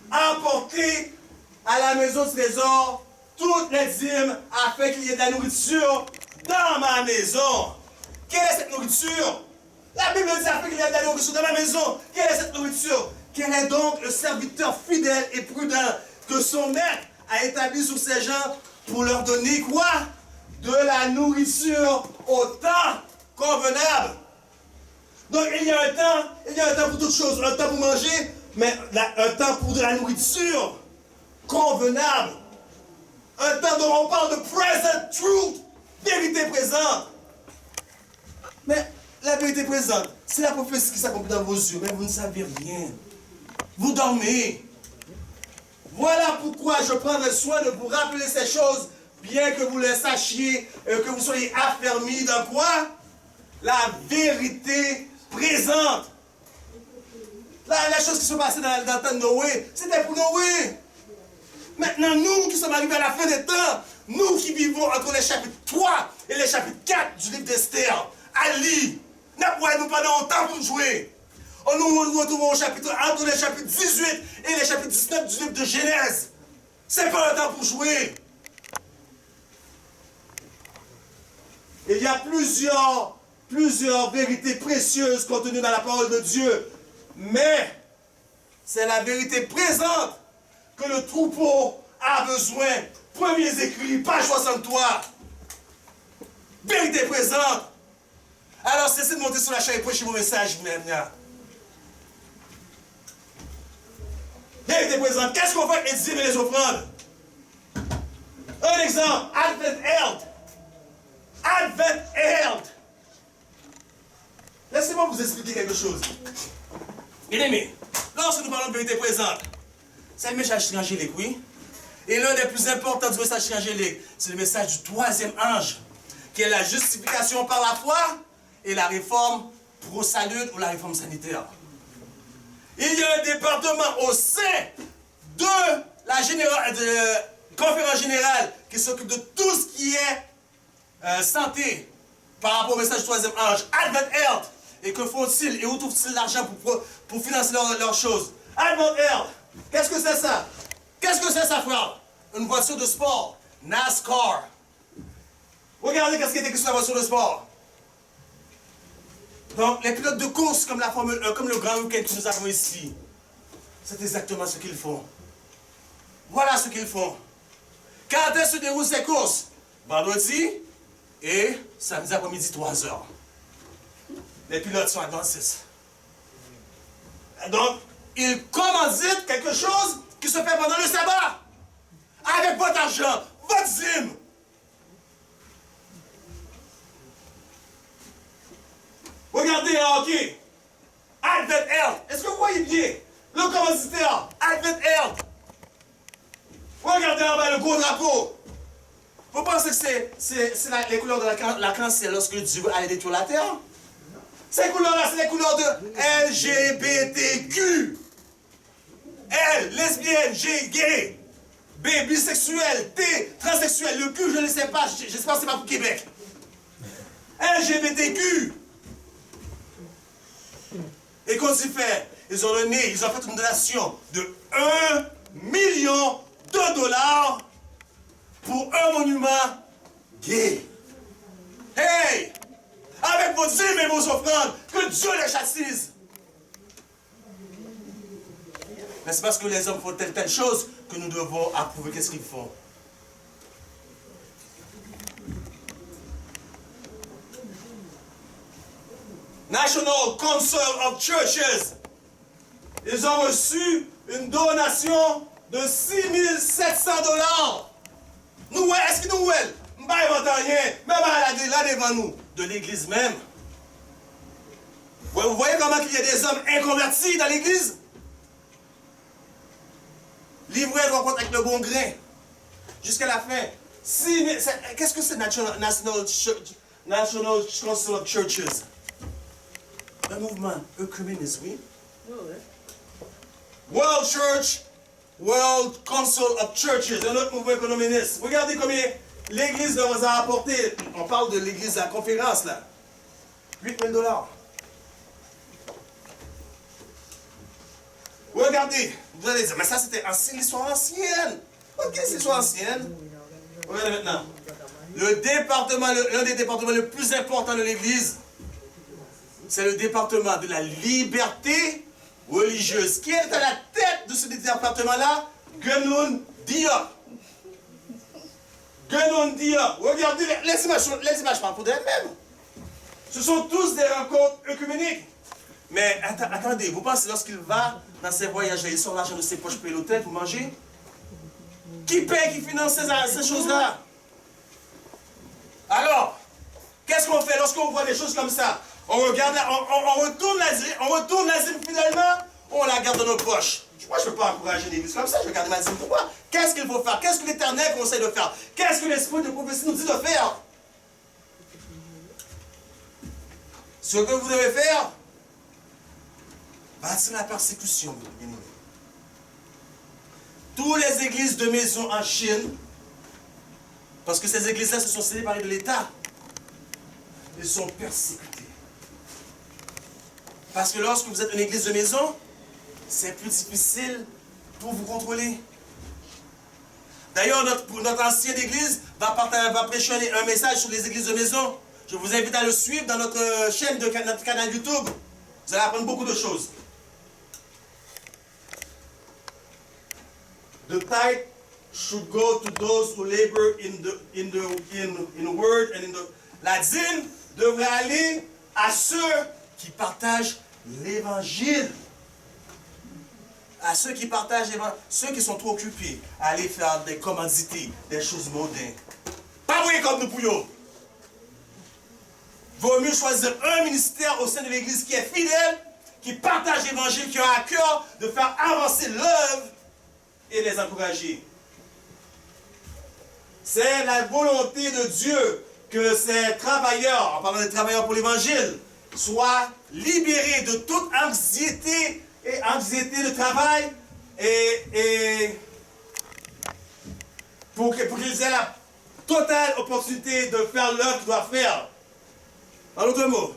Apporter à la maison du trésor toutes les dîmes afin qu'il y ait de la nourriture dans ma maison. Quelle est cette nourriture? La Bible dit afin qu'il y ait de la nourriture dans ma maison. Quelle est cette nourriture? Quel est donc le serviteur fidèle et prudent que son maître a établi sur ces gens pour leur donner quoi? De la nourriture au temps convenable. Donc il y a un temps pour toutes choses, un temps pour manger, mais un temps pour de la nourriture convenable. Un temps dont on parle de present truth, vérité présente. Mais la vérité présente, c'est la prophétie qui s'accomplit dans vos yeux, mais vous ne savez rien. Vous dormez. Voilà pourquoi je prendrai soin de vous rappeler ces choses, bien que vous les sachiez, que vous soyez affermis dans quoi? La vérité présente. La chose qui se passait dans le temps de Noé, c'était pour Noé. Maintenant, nous qui sommes arrivés à la fin des temps, nous qui vivons entre les chapitres 3 et les chapitres 4 du livre d'Esther, Ali, n'avons pas longtemps pour jouer. Nous retrouvons au chapitre, entre les chapitres 18 et les chapitres 19 du livre de Genèse. C'est pas le temps pour jouer. Il y a plusieurs vérités précieuses contenues dans la parole de Dieu. Mais c'est la vérité présente que le troupeau a besoin. Premiers écrits, page 63. Vérité présente. Alors cessez de monter sur la chaîne et prêchez vos messages maintenant. Vérité présente. Qu'est-ce qu'on fait avec les dîmes et les offrandes? Un exemple. Advent Health. Advent Health. Laissez-moi vous expliquer quelque chose. Bien-aimés, lorsque nous parlons de vérité présente, c'est le message triangélique, oui? Et l'un des plus importants du message triangélique, c'est le message du troisième ange, qui est la justification par la foi et la réforme pro-salut ou la réforme sanitaire. Il y a un département au sein de la conférence générale qui s'occupe de tout ce qui est santé par rapport au message du troisième ange, Advent Health. Et que font-ils et où trouvent-ils l'argent pour financer leurs choses? Advent Health. Qu'est-ce que c'est ça? Qu'est-ce que c'est ça, frère? Une voiture de sport. NASCAR. Regardez qu'est-ce qui est écrit sur la voiture de sport. Donc, les pilotes de course comme la Formule 1, comme le Grand Weekend que nous avons ici, c'est exactement ce qu'ils font. Voilà ce qu'ils font. Quand est-ce que se déroulent ces courses? Vendredi et samedi après-midi, 3 heures. Les pilotes sont à Dancis. Donc, ils commanditent quelque chose qui se fait pendant le sabbat. Avec votre argent, votre dîme. Regardez en hockey. Advent Health. Est-ce que vous voyez bien? Le commanditaire. Advent Health. Regardez en bas le gros drapeau. Vous pensez que c'est les couleurs de l'arc-en-ciel lorsque Dieu allait détruire la terre? Ces couleurs-là, c'est les couleurs de LGBTQ. L, lesbienne, G, gay. B, bisexuel. T, transsexuel. Le Q, je ne sais pas. J'espère que c'est pas pour Québec. LGBTQ. Et qu'ont-ils fait? Ils ont fait une donation de 1 million de dollars pour un monument gay. Hey! Avec vos dîmes et vos offrandes, que Dieu les chastise. Mais c'est parce que les hommes font telle chose que nous devons approuver qu'est-ce qu'ils font. National Council of Churches. Ils ont reçu une donation de 6 700 $. Nous, est-ce que nous, on va inventer rien, même là devant nous, de l'église même. Vous voyez comment il y a des hommes inconvertis dans l'église? Livrés de rencontre avec le bon grain. Jusqu'à la fin. Qu'est-ce que c'est National Council of Churches? Un mouvement œcuménisme, oui. World Church, World Council of Churches, un autre mouvement économiste. Regardez combien l'église nous a apporté. On parle de l'église à la conférence, là. 8 000 $. Regardez, vous allez dire, mais ça c'était l'histoire ancienne. Ok, c'est l'histoire ancienne. Regardez maintenant. L'un des départements les plus importants de l'église, c'est le département de la liberté religieuse. Qui est à la tête de ce département-là? Genoun Diop. Genoun Diop. Regardez, les images parlent pour d'elles-mêmes. Ce sont tous des rencontres œcuméniques. Mais attendez, vous pensez lorsqu'il va dans ses voyages-là, il sort l'argent de ses poches pour payer l'hôtel pour manger? Qui paye, qui finance ces choses-là? Alors, qu'est-ce qu'on fait lorsqu'on voit des choses comme ça? On regarde, on retourne la dîme fidèlement, on la garde dans nos poches. Moi, je ne peux pas encourager l'église comme ça, je vais garder ma dîme. Pourquoi? Qu'est-ce qu'il faut faire? Qu'est-ce que l'Éternel conseille de faire? Qu'est-ce que l'Esprit de prophétie nous dit de faire? Ce que vous devez faire, bâtir la persécution, bien-aimés. Toutes les églises de maison en Chine, parce que ces églises-là se sont séparées de l'État, ils sont persécutés. Parce que lorsque vous êtes une église de maison, c'est plus difficile pour vous contrôler. D'ailleurs, notre ancienne église va prêcher un message sur les églises de maison. Je vous invite à le suivre dans notre chaîne, notre canal YouTube. Vous allez apprendre beaucoup de choses. The tithe should go to those who labor in word and in the. La dîme devrait aller à ceux qui partagent l'évangile. À ceux qui partagent l'évangile, ceux qui sont trop occupés à aller faire des commandités, des choses mondaines. Pas vous comme nous pouillons. Vaut mieux choisir un ministère au sein de l'église qui est fidèle, qui partage l'évangile, qui a à cœur de faire avancer l'œuvre et les encourager. C'est la volonté de Dieu que ces travailleurs, en parlant des travailleurs pour l'évangile, soient libérés de toute anxiété de travail et pour qu'ils aient la totale opportunité de faire l'œuvre qu'ils doivent faire. En d'autres mots,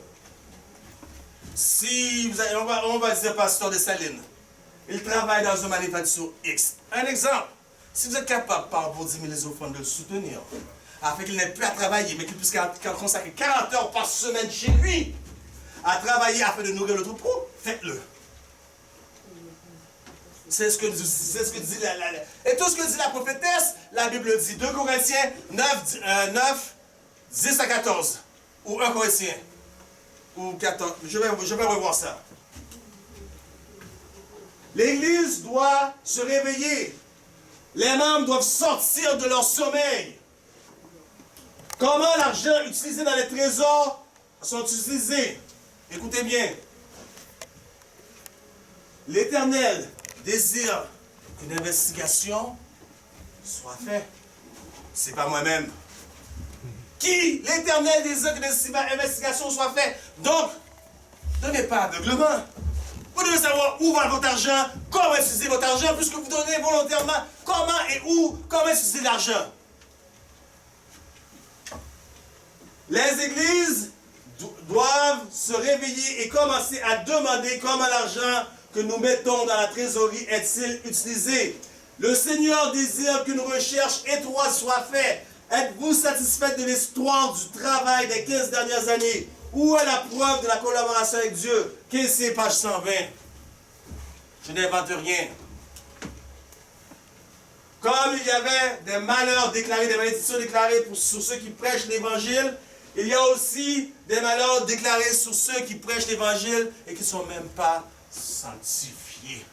si vous avez, on va dire pasteur de Saline, il travaille dans une manufacture X. Un exemple, si vous êtes capable par vos 10 000 offrandes de le soutenir, afin qu'il n'ait plus à travailler, mais qu'il puisse consacrer 40 heures par semaine chez lui, à travailler afin de nourrir le troupeau, faites-le. C'est ce que dit et tout ce que dit la prophétesse, la Bible dit. 2 Corinthiens 9, 10 à 14. Ou 1 Corinthiens. Ou 14. Je vais revoir ça. L'Église doit se réveiller. Les membres doivent sortir de leur sommeil. Comment l'argent utilisé dans les trésors sont utilisés? Écoutez bien. L'Éternel désire qu'une investigation soit faite. C'est pas moi-même. Qui? L'Éternel désire qu'une investigation soit faite. Donc, Donnez pas aveuglement. Vous devez savoir où va votre argent, comment utiliser votre argent, puisque vous donnez volontairement comment et où, comment utiliser l'argent. Les églises doivent se réveiller et commencer à demander comment l'argent que nous mettons dans la trésorerie est-il utilisé. Le Seigneur désire qu'une recherche étroite soit faite. Êtes-vous satisfait de l'histoire du travail des 15 dernières années? Où est la preuve de la collaboration avec Dieu? Qu'est-ce que c'est, page 120? Je n'invente rien. Comme il y avait des malheurs déclarés, des malédictions déclarées sur ceux qui prêchent l'Évangile, il y a aussi des malheurs déclarés sur ceux qui prêchent l'Évangile et qui ne sont même pas sanctifiés.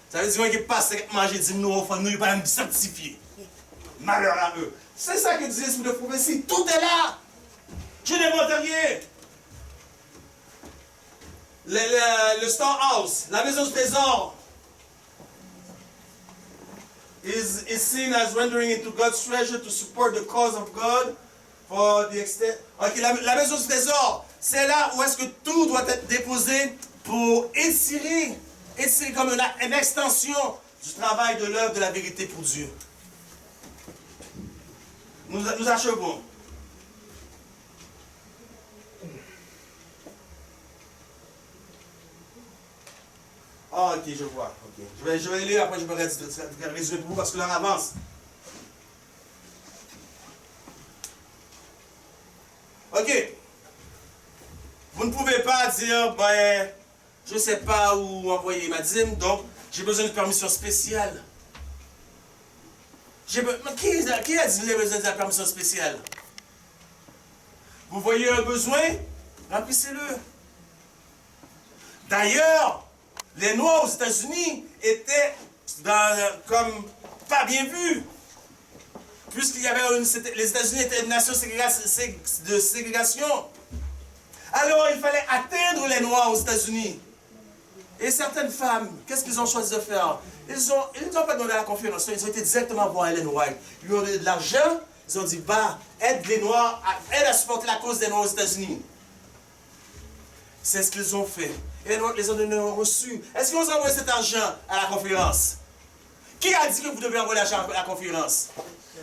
Ça veut dire qu'ils passent à manger du nous au fond, nous ne pas même sanctifiés. Malheur à eux. C'est ça que disait l'esprit de prophétie. Tout est là. Je n'invente rien. Le storehouse, la maison du trésor, is seen as rendering into God's treasure to support the cause of God for the extent. Ok, la maison du trésor, c'est là où est-ce que tout doit être déposé pour étirer comme une extension du travail de l'œuvre de la vérité pour Dieu. Nous achevons. Ah, ok, je vois. Okay. Je vais lire, après je vais résumer pour vous parce que l'heure avance. Ok. Vous ne pouvez pas dire, ben, je ne sais pas où envoyer ma dîme, donc j'ai besoin de permission spéciale. Qui a dit que j'ai besoin de la permission spéciale? Vous voyez un besoin? Remplissez-le. D'ailleurs, les Noirs aux États-Unis étaient comme pas bien vus. Puisqu'il y avait les États-Unis étaient une nation de ségrégation. Alors il fallait atteindre les Noirs aux États-Unis. Et certaines femmes, qu'est-ce qu'ils ont choisi de faire? Ils n'ont pas demandé à la conférence, ils ont été directement voir Ellen White. Ils lui ont donné de l'argent, ils ont dit, va, aide les Noirs, aide à supporter la cause des Noirs aux États-Unis. C'est ce qu'ils ont fait. Et les Noirs les ont reçus. Est-ce qu'ils ont envoyé cet argent à la conférence? Qui a dit que vous devez envoyer l'argent à la conférence?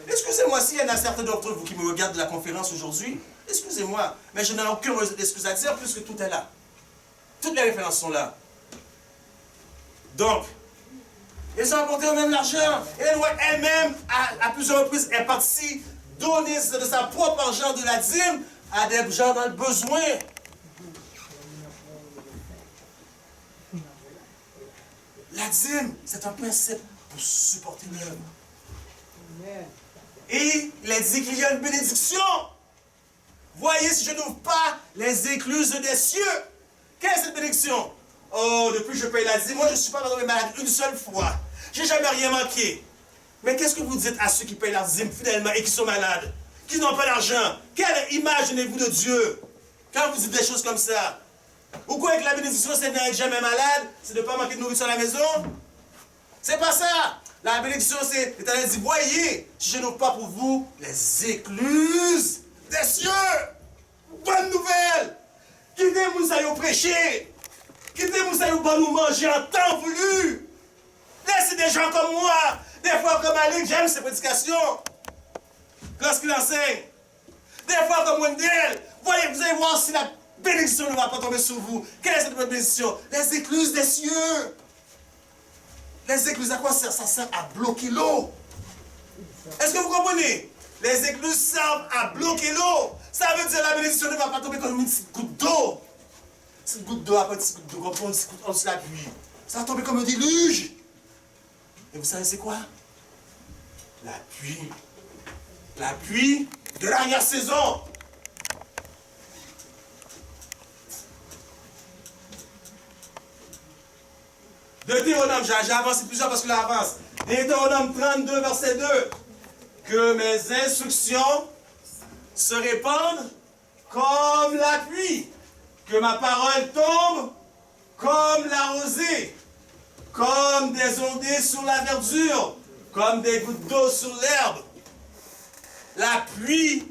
Excusez-moi, s'il y en a certains d'entre vous qui me regardent de la conférence aujourd'hui, excusez-moi, mais je n'ai aucune excuse à dire puisque tout est là. Toutes les références sont là. Donc, ils ont apporté eux-mêmes l'argent. Et elle-même, à plusieurs reprises, est partie donner de sa propre argent de la dîme à des gens dans le besoin. La dîme, c'est un principe pour supporter l'œuvre. Et il a dit qu'il y a une bénédiction. Voyez si je n'ouvre pas les écluses des cieux. Quelle est cette bénédiction? Oh, depuis que je paye la dîme, moi je ne suis pas tombé malade une seule fois. Je n'ai jamais rien manqué. Mais qu'est-ce que vous dites à ceux qui payent la dîme fidèlement et qui sont malades? Qui n'ont pas d'argent? Quelle imaginez-vous de Dieu quand vous dites des choses comme ça? Vous croyez que la bénédiction c'est de n'être jamais malade? C'est de ne pas manquer de nourriture à la maison? C'est pas ça! La bénédiction c'est, l'Éternel dit, voyez, si je n'ouvre pas pour vous les écluses des cieux. Bonne nouvelle! Quittez Moussaïou prêcher. Quittez Moussaïou pour nous manger en temps voulu. Laissez des gens comme moi, des fois comme Alec, j'aime ses prédications. Lorsqu'il enseigne. Des fois comme Wendell. Voyez, vous allez voir si la bénédiction ne va pas tomber sur vous. Quelle est cette bénédiction? Les écluses des cieux. Les écluses, à quoi ça sert? Ça sert à bloquer l'eau. Est-ce que vous comprenez? Les écluses servent à bloquer l'eau. Ça veut dire que la bénédiction ne va pas tomber comme une petite goutte d'eau. Cette goutte d'eau, après une petite goutte d'eau, on se la pluie. Ça va tomber comme un déluge. Et vous savez c'est quoi? La pluie. La pluie de l'arrière-saison. Deutéronome, j'ai avancé plusieurs parce que là avance. Deutéronome 32, verset 2. Que mes instructions se répandent comme la pluie. Que ma parole tombe comme la rosée. Comme des ondées sur la verdure. Comme des gouttes d'eau sur l'herbe. La pluie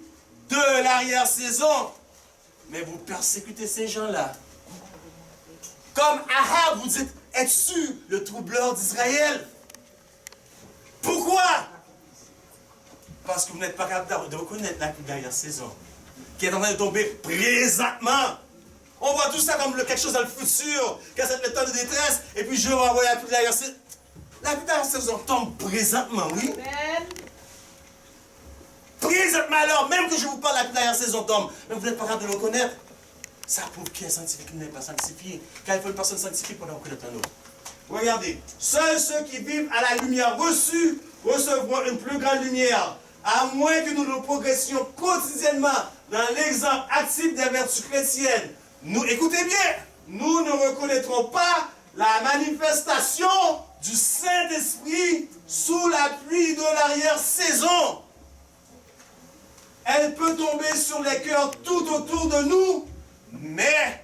de l'arrière-saison. Mais vous persécutez ces gens-là. Comme Ahab, vous dites, es-tu le troubleur d'Israël? Pourquoi? Parce que vous n'êtes pas capable de reconnaître la dernière saison qui est en train de tomber présentement. On voit tout ça comme quelque chose dans le futur, quand c'est le temps de détresse, et puis je vais envoyer la pluie dernière saison. La pluie dernière saison tombe présentement, oui. Amen. Présentement alors, même que je vous parle, la pluie dernière saison tombe, mais vous n'êtes pas capable de le reconnaître. Ça prouve qu'il est sanctifié, qu'il n'est pas sanctifié. Car il faut une personne sanctifiée pour en reconnaître un autre. Regardez, seuls ceux qui vivent à la lumière reçue recevront une plus grande lumière, à moins que nous nous progressions quotidiennement dans l'exemple actif des vertus chrétiennes. Nous, écoutez bien, nous ne reconnaîtrons pas la manifestation du Saint-Esprit sous la pluie de l'arrière-saison. Elle peut tomber sur les cœurs tout autour de nous, mais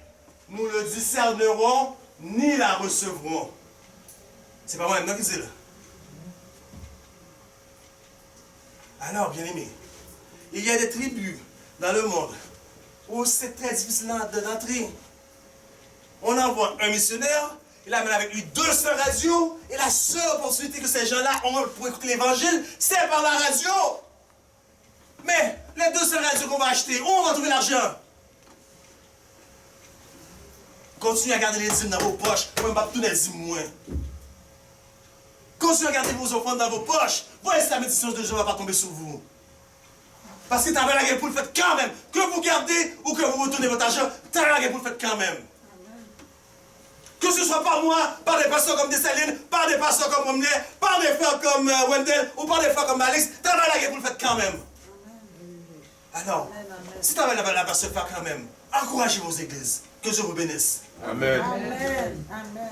nous le discernerons ni la recevrons. C'est pas moi-même qui dis là. Alors, bien aimé, il y a des tribus dans le monde où c'est très difficile d'entrer. On envoie un missionnaire, il amène avec lui 200 radios, et la seule opportunité que ces gens-là ont pour écouter l'évangile, c'est par la radio. Mais les 200 radios qu'on va acheter, où on va trouver l'argent? Continuez à garder les dîmes dans vos poches, moi je ne vais pas tout les dîmes moins. Continuez à garder vos offrandes dans vos poches. Voyez si la bénédiction de Dieu ne va pas tomber sur vous. Parce que tu avais la guerre pour le faire quand même. Que vous gardez ou que vous retournez votre argent, tu avais la guerre pour le faire quand même. Que ce soit par moi, par des pasteurs comme Dessalines, par des pasteurs comme Romney, par des frères comme Wendell ou par des frères comme Alex, tu avais la guerre pour le faire quand même. Alors, si tu avais la pasteur faire quand même, encouragez vos églises. Que Dieu vous bénisse. Amen. Amen. Amen.